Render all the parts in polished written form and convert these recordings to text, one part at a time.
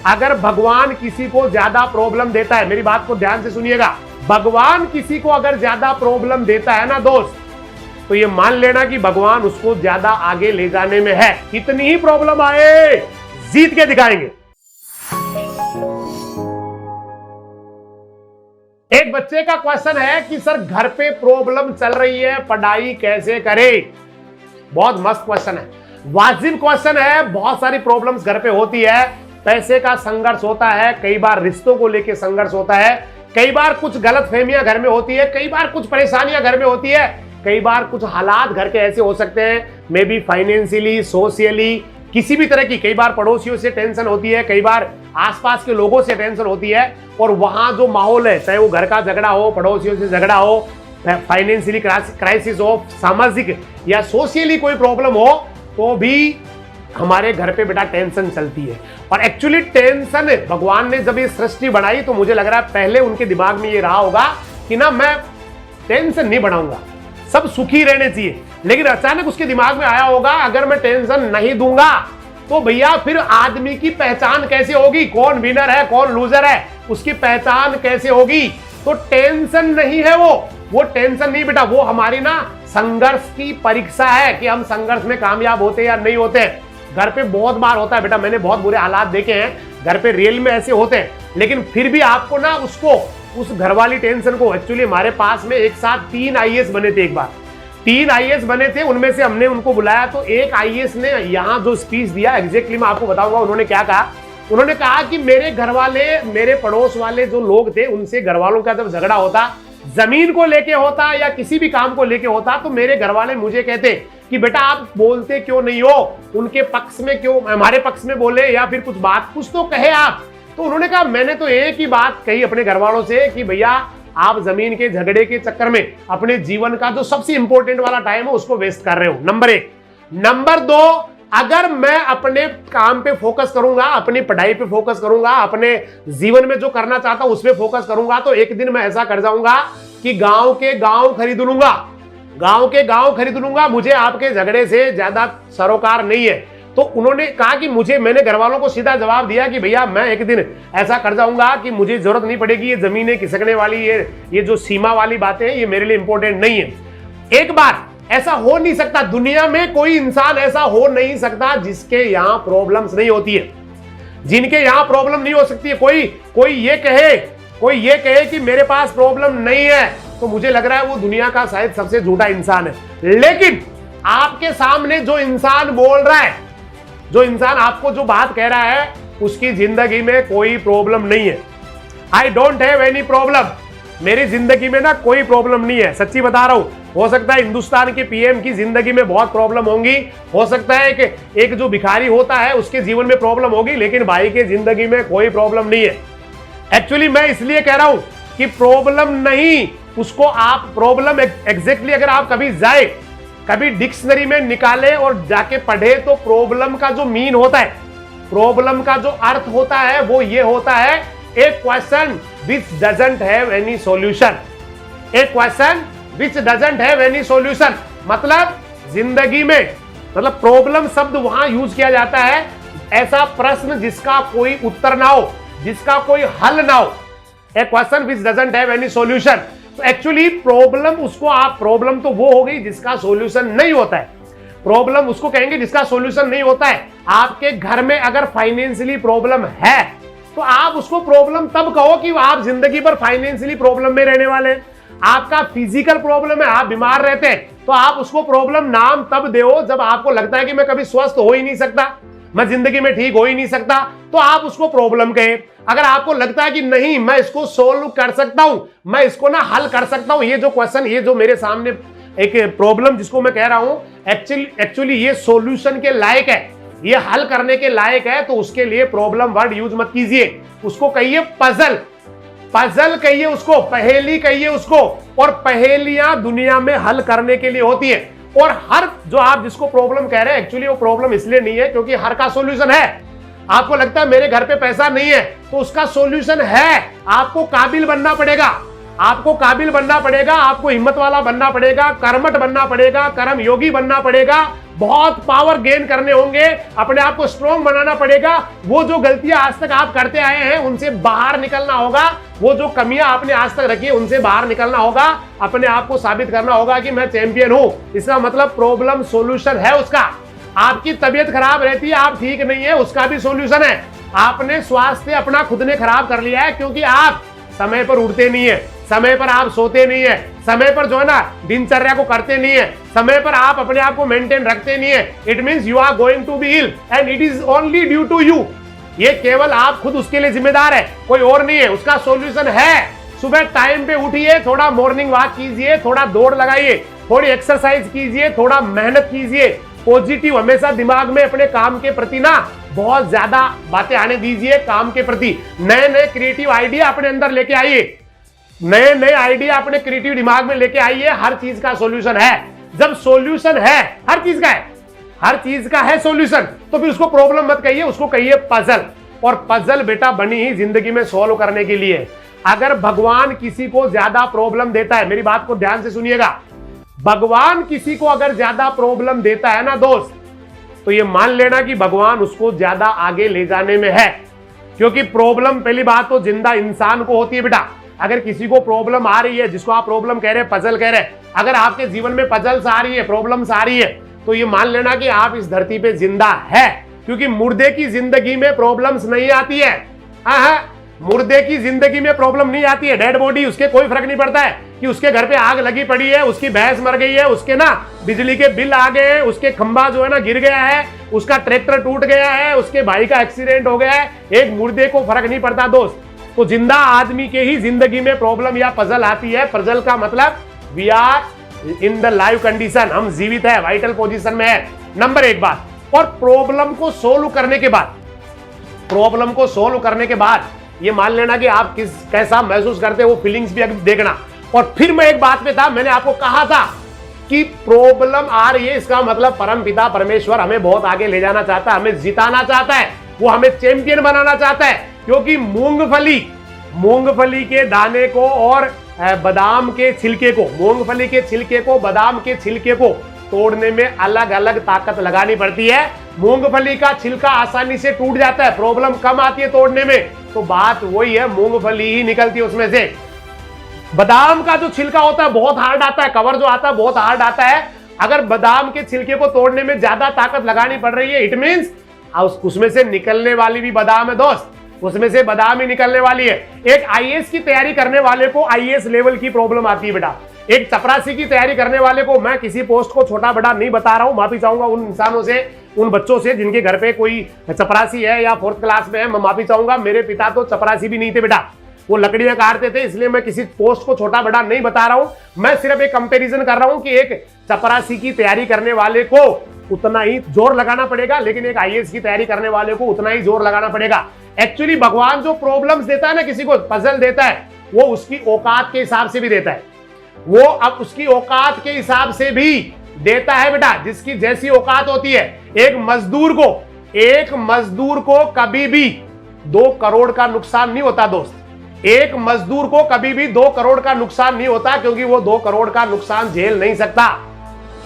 अगर भगवान किसी को ज्यादा प्रॉब्लम देता है, मेरी बात को ध्यान से सुनिएगा, भगवान किसी को अगर ज्यादा प्रॉब्लम देता है ना दोस्त, तो ये मान लेना कि भगवान उसको ज्यादा आगे ले जाने में है। कितनी ही प्रॉब्लम आए, जीत के दिखाएंगे। एक बच्चे का क्वेश्चन है कि सर घर पे प्रॉब्लम चल रही है, पढ़ाई कैसे करे। बहुत मस्त क्वेश्चन है, वाजिब क्वेश्चन है। बहुत सारी प्रॉब्लम्स घर पे होती है, पैसे का संघर्ष होता है, कई बार रिश्तों को लेकर संघर्ष होता है, कई बार कुछ गलतफहमियां घर में होती है, कई बार कुछ परेशानियां घर में होती है, कई बार कुछ हालात घर के ऐसे हो सकते हैं, मे बी फाइनेंशियली, सोशली, किसी भी तरह की। कई बार पड़ोसियों से टेंशन होती है, कई बार आसपास के लोगों से टेंशन होती है, और वहां जो माहौल है, चाहे वो घर का झगड़ा हो, पड़ोसियों से झगड़ा हो, फाइनेंशियली क्राइसिस हो, सामाजिक या सोशली कोई प्रॉब्लम हो, तो भी हमारे घर पे बेटा टेंशन चलती है। और एक्चुअली टेंशन भगवान ने जब ये सृष्टि बनाई तो मुझे लग रहा है पहले उनके दिमाग में ये रहा होगा कि ना मैं टेंशन नहीं बनाऊंगा, सब सुखी रहने चाहिए। लेकिन अचानक उसके दिमाग में आया होगा अगर मैं टेंशन नहीं दूंगा तो भैया फिर आदमी की पहचान कैसे होगी, कौन विनर है कौन लूजर है, उसकी पहचान कैसे होगी। तो टेंशन नहीं है वो टेंशन नहीं बेटा, वो हमारी ना संघर्ष की परीक्षा है कि हम संघर्ष में कामयाब होते या नहीं होते। घर पे बहुत बार होता है बेटा, मैंने बहुत बुरे हालात देखे हैं, घर पे रियल में ऐसे होते हैं, लेकिन फिर भी आपको ना उसको, उस घर वाली टेंशन को, एक्चुअली हमारे पास में एक साथ 3 आईएएस बने थे, एक बार 3 आईएएस बने थे, उनमें से हमने उनको बुलाया तो एक आईएएस ने यहाँ जो स्पीच दिया, एग्जैक्टली मैं आपको बताऊंगा उन्होंने क्या कहा। उन्होंने कहा कि मेरे घर वाले, मेरे पड़ोस वाले जो लोग थे, उनसे घर वालों का जब झगड़ा होता, जमीन को लेके होता या किसी भी काम को लेके होता, तो मेरे घर वाले मुझे कहते कि बेटा आप बोलते क्यों नहीं हो, उनके पक्ष में क्यों, हमारे पक्ष में बोले, या फिर कुछ बात कुछ तो कहे आप। तो उन्होंने कहा मैंने तो एक ही बात कही अपने घर वालों से कि भैया आप जमीन के झगड़े के चक्कर में अपने जीवन का जो सबसे इंपॉर्टेंट वाला टाइम है उसको वेस्ट कर रहे हो, नंबर 1। नंबर 2, अगर मैं अपने काम पे फोकस करूंगा, अपनी पढ़ाई पे फोकस करूंगा, अपने जीवन में जो करना चाहता हूं उसमें फोकस करूंगा, तो एक दिन मैं ऐसा कर जाऊंगा कि गांव के गांव खरीद लूंगा, गांव के गांव खरीद लूंगा, मुझे आपके झगड़े से ज्यादा सरोकार नहीं है। तो उन्होंने कहा कि मैंने घर वालों को सीधा जवाब दिया कि भैया मैं एक दिन ऐसा कर जाऊंगा कि मुझे जरूरत नहीं पड़ेगी ये जमीनें खिसकने वाली, ये जो सीमा वाली बातें हैं, ये मेरे लिए इंपॉर्टेंट नहीं है। एक बार ऐसा हो नहीं सकता, दुनिया में कोई इंसान ऐसा हो नहीं सकता जिसके यहां प्रॉब्लम्स नहीं होती है, जिनके यहां प्रॉब्लम नहीं हो सकती है। कोई ये कहे कि मेरे पास प्रॉब्लम नहीं है, तो मुझे लग रहा है वो दुनिया का शायद सबसे झूठा इंसान है। लेकिन आपके सामने जो इंसान बोल रहा है, जो इंसान आपको जो बात कह रहा है, उसकी जिंदगी में कोई प्रॉब्लम नहीं है। I don't have any problem, मेरी जिंदगी में ना कोई प्रॉब्लम नहीं है, सच्ची बता रहा हूं। हो सकता है हिंदुस्तान के पीएम की जिंदगी में बहुत प्रॉब्लम होंगी, हो सकता है कि एक जो भिखारी होता है उसके जीवन में प्रॉब्लम होगी, लेकिन भाई के जिंदगी में कोई प्रॉब्लम नहीं है। एक्चुअली मैं इसलिए कह रहा हूं कि प्रॉब्लम नहीं, उसको आप प्रॉब्लम एग्जैक्टली अगर आप कभी जाए, कभी डिक्शनरी में निकाले और जाके पढ़े, तो प्रॉब्लम का जो मीन होता है, प्रॉब्लम का जो अर्थ होता है वो ये होता है, a question which doesn't have any solution, a question which doesn't have any solution. मतलब जिंदगी में, मतलब प्रॉब्लम शब्द वहां यूज किया जाता है, ऐसा प्रश्न जिसका कोई उत्तर ना हो, जिसका कोई हल ना हो, a question which doesn't have any solution. तो एक्चुअली प्रॉब्लम, उसको आप, प्रॉब्लम तो वो हो गई जिसका सॉल्यूशन नहीं होता है, प्रॉब्लम उसको कहेंगे जिसका सॉल्यूशन नहीं होता है। आपके घर में अगर फाइनेंशियली प्रॉब्लम है तो आप उसको प्रॉब्लम तब कहो कि आप जिंदगी भर फाइनेंशियली प्रॉब्लम में रहने वाले हैं। आपका फिजिकल प्रॉब्लम है, आप बीमार रहते हैं, तो आप उसको प्रॉब्लम नाम तब दो जब आपको लगता है कि मैं कभी स्वस्थ हो ही नहीं सकता, मैं जिंदगी में ठीक हो ही नहीं सकता, तो आप उसको प्रॉब्लम कहें। अगर आपको लगता है कि नहीं मैं इसको सोल्व कर सकता हूं, मैं इसको ना हल कर सकता हूं, ये जो क्वेश्चन, ये जो मेरे सामने एक प्रॉब्लम जिसको मैं कह रहा हूं, एक्चुअली ये सॉल्यूशन के लायक है, ये हल करने के लायक है, तो उसके लिए प्रॉब्लम वर्ड यूज मत कीजिए, उसको कहिए पजल, पजल कहिए उसको, पहेली कहिए उसको। और पहेलियां दुनिया में हल करने के लिए होती है। और हर जो आप जिसको प्रॉब्लम कह रहे हैं, एक्चुअली वो प्रॉब्लम इसलिए नहीं है क्योंकि हर का सॉल्यूशन है। आपको लगता है मेरे घर पे पैसा नहीं है, तो उसका सॉल्यूशन है, आपको काबिल बनना पड़ेगा, आपको काबिल बनना पड़ेगा, आपको हिम्मत वाला बनना पड़ेगा, कर्मठ बनना पड़ेगा, कर्म योगी बनना पड़ेगा, बहुत पावर गेन करने होंगे, अपने आप को स्ट्रॉन्ग बनाना पड़ेगा। वो जो गलतियां आज तक आप करते आए हैं उनसे बाहर निकलना होगा, वो जो कमियां आपने आज तक रखी है उनसे बाहर निकलना होगा, अपने आप को साबित करना होगा कि मैं चैंपियन हूं। इसका मतलब प्रॉब्लम सॉल्यूशन है उसका। आपकी तबीयत खराब रहती है, आप ठीक नहीं है, उसका भी सॉल्यूशन है। आपने स्वास्थ्य अपना खुद ने खराब कर लिया है क्योंकि आप समय पर उठते नहीं है, समय पर आप सोते नहीं है, समय पर जो है ना दिनचर्या को करते नहीं है, समय पर आप अपने आप को मेंटेन रखते नहीं है। It means you are going to be ill and it is only due to you. ये केवल आप खुद उसके लिए जिम्मेदार है, कोई और नहीं है। उसका सॉल्यूशन है, सुबह टाइम पे उठिए, थोड़ा मॉर्निंग वॉक कीजिए, थोड़ा दौड़ लगाइए, थोड़ी एक्सरसाइज कीजिए, थोड़ा मेहनत कीजिए, पॉजिटिव हमेशा दिमाग में अपने काम के प्रति ना बहुत ज्यादा बातें आने दीजिए। काम के प्रति नए नए क्रिएटिव आइडिया अपने अंदर लेके आइए, नए नए आइडिया अपने क्रिएटिव दिमाग में लेके आइए। हर चीज का सॉल्यूशन है। जब सॉल्यूशन है, हर चीज का है, हर चीज का है सॉल्यूशन, तो फिर उसको प्रॉब्लम मत कहिए, उसको कहिए पजल। और पजल बेटा बनी ही जिंदगी में सॉल्व करने के लिए। अगर भगवान किसी को ज्यादा प्रॉब्लम देता है, मेरी बात को ध्यान से सुनिएगा, भगवान किसी को अगर ज्यादा प्रॉब्लम देता है ना दोस्त, तो ये मान लेना कि भगवान उसको ज्यादा आगे ले जाने में है। क्योंकि प्रॉब्लम पहली बात तो जिंदा इंसान को होती है बेटा। अगर किसी को प्रॉब्लम आ रही है, जिसको आप प्रॉब्लम कह रहे हैं, पजल कह रहे हैं, अगर आपके जीवन में पजल्स आ रही है, प्रॉब्लम्स आ रही है, तो ये मान लेना कि आप इस धरती पे जिंदा है। क्योंकि मुर्दे की जिंदगी में प्रॉब्लम्स नहीं आती है। हाँ, मुर्दे की जिंदगी में प्रॉब्लम नहीं आती है। डेड बॉडी, उसके कोई फर्क नहीं पड़ता है कि उसके घर पे आग लगी पड़ी है, उसकी भैंस मर गई है, उसके ना बिजली के बिल आ गए हैं, उसके खंभा जो है ना गिर गया है, उसका ट्रैक्टर टूट गया है, उसके भाई का एक्सीडेंट हो गया है, एक मुर्दे को फर्क नहीं पड़ता दोस्त। तो जिंदा आदमी के ही जिंदगी में प्रॉब्लम या पजल आती है। पजल का मतलब we are in the live condition, हम जीवित है, वाइटल पोजीशन में है। नंबर एक बात। और प्रॉब्लम को सोल्व करने के बाद, प्रॉब्लम को सोल्व करने के बाद ये मान लेना कि आप कैसा महसूस करते हैं, वो फीलिंग्स भी अभी देखना। और फिर मैं एक बात पे था, मैंने आपको कहा था कि प्रॉब्लम आ रही है, इसका मतलब परम पिता परमेश्वर हमें बहुत आगे ले जाना चाहता है, हमें जिताना चाहता है, वो हमें चैंपियन बनाना चाहता है। क्योंकि मूंगफली के दाने को और बादाम के छिलके को, मूंगफली के छिलके को, बादाम के छिलके को तोड़ने में अलग अलग ताकत लगानी पड़ती है। मूंगफली का छिलका आसानी से टूट जाता है, प्रॉब्लम कम आती है तोड़ने में। तो बात वही है, मूंगफली ही निकलती है उसमें से। बादाम का जो छिलका होता है बहुत हार्ड आता है, कवर जो आता है बहुत हार्ड आता है। अगर बादाम के छिलके को तोड़ने में ज्यादा ताकत लगानी पड़ रही है, इट मींस उसमें से निकलने वाली भी बादाम है दोस्त, उसमें से बादाम ही निकलने वाली है। एक आईएएस की तैयारी करने वाले को आईएएस लेवल की प्रॉब्लम आती है बेटा। एक चपरासी की तैयारी करने वाले को, मैं किसी पोस्ट को छोटा बड़ा नहीं बता रहा हूं, माफी चाहूंगा उन इंसानों से, उन बच्चों से जिनके घर पे कोई चपरासी है या 4th क्लास में है, मैं माफी चाहूंगा। मेरे पिता तो चपरासी भी नहीं थे बेटा, वो लकड़ियां काटते थे, इसलिए मैं किसी पोस्ट को छोटा बड़ा नहीं बता रहा हूं। मैं सिर्फ एक कंपैरिजन कर रहा हूं कि एक चपरासी की तैयारी करने वाले को उतना ही जोर लगाना पड़ेगा, लेकिन एक आईएएस की तैयारी करने वाले को उतना ही जोर लगाना पड़ेगा। एक्चुअली भगवान जो प्रॉब्लम्स देता है ना, किसी को पजल देता है, वो उसकी औकात के हिसाब से भी देता है। वो अब उसकी औकात के हिसाब से भी देता है बेटा, जिसकी जैसी औकात होती है। एक मजदूर को कभी भी 2 करोड़ का नुकसान नहीं होता दोस्त। एक मजदूर को कभी भी 2 करोड़ का नुकसान नहीं होता, क्योंकि वो 2 करोड़ का नुकसान झेल नहीं सकता।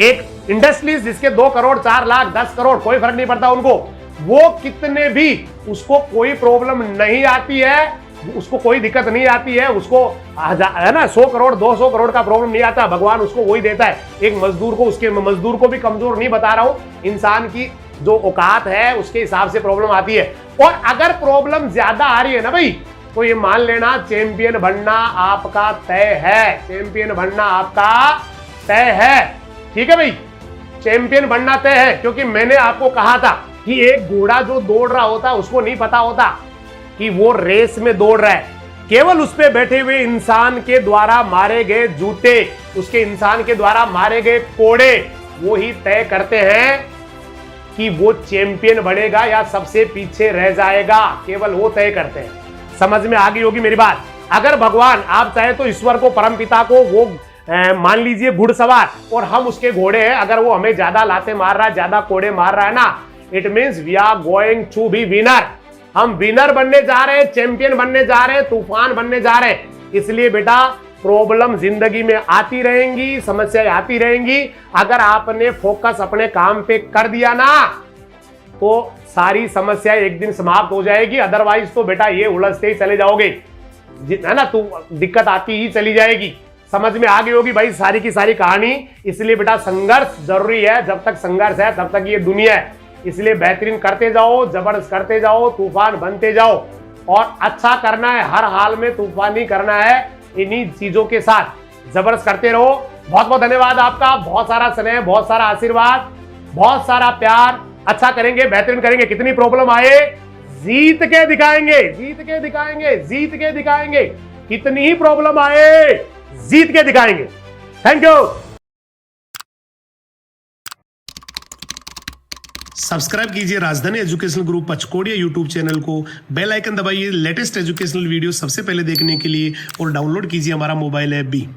एक इंडस्ट्रीज जिसके 2 करोड़ 4 लाख 10 करोड़ कोई फर्क नहीं पड़ता उनको, वो कितने भी, उसको कोई प्रॉब्लम नहीं आती है, उसको कोई दिक्कत नहीं आती है, उसको है ना 100 करोड़ 200 करोड़ का प्रॉब्लम नहीं आता, भगवान उसको वही देता है। एक मजदूर को, उसके मजदूर को भी कमजोर नहीं बता रहा हूं, इंसान की जो औकात है उसके हिसाब से प्रॉब्लम आती है। और अगर प्रॉब्लम ज्यादा आ रही है ना भाई, तो ये मान लेना चैंपियन बनना आपका तय है, चैंपियन बनना आपका तय है। ठीक है भाई, चैंपियन बनना तय है। क्योंकि मैंने आपको कहा था कि एक घोड़ा जो दौड़ रहा होता है उसको नहीं पता होता कि वो रेस में दौड़ रहा है, केवल उस पे बैठे हुए इंसान के द्वारा मारे गए जूते, उसके इंसान के द्वारा मारे गए कोड़े, वो ही तय करते हैं कि वो चैंपियन बनेगा या सबसे पीछे रह जाएगा, केवल वो तय करते हैं। समझ में आ गई होगी मेरी बात। अगर भगवान, आप चाहे तो ईश्वर को, परम पिता को, वो मान लीजिए घुड़सवार, और हम उसके घोड़े हैं, अगर वो हमें ज्यादा लाते मार रहा है, ज्यादा कोड़े मार रहा है ना, it means we are going to be winner. हम विनर बनने जा रहे हैं, चैंपियन बनने जा रहे हैं, तूफान बनने जा रहे हैं। इसलिए बेटा प्रॉब्लम जिंदगी में आती रहेंगी, समस्याएं आती रहेंगी। अगर आपने फोकस अपने काम पे कर दिया ना तो सारी समस्याएं एक दिन समाप्त हो जाएगी, अदरवाइज तो बेटा ये उलझते ही चले जाओगे, है ना, तो दिक्कत आती ही चली जाएगी। समझ में आ गई होगी भाई सारी की सारी कहानी। इसलिए बेटा संघर्ष जरूरी है, जब तक संघर्ष है तब तक ये दुनिया है। इसलिए बेहतरीन करते जाओ, जबरदस्त करते जाओ, तूफान बनते जाओ, और अच्छा करना है, हर हाल में तूफानी करना है। इन्हीं चीजों के साथ जबरदस्त करते रहो। बहुत बहुत धन्यवाद आपका, बहुत सारा स्नेह, बहुत सारा आशीर्वाद, बहुत सारा प्यार। अच्छा करेंगे, बेहतरीन करेंगे, कितनी प्रॉब्लम आए जीत के दिखाएंगे, जीत के दिखाएंगे, जीत के दिखाएंगे, कितनी ही प्रॉब्लम आए जीत के दिखाएंगे। Thank you. सब्सक्राइब कीजिए राजधानी एजुकेशनल ग्रुप पचकोड़िया यूट्यूब चैनल को, बेल आइकन दबाइए लेटेस्ट एजुकेशनल वीडियो सबसे पहले देखने के लिए, और डाउनलोड कीजिए हमारा मोबाइल ऐप भी।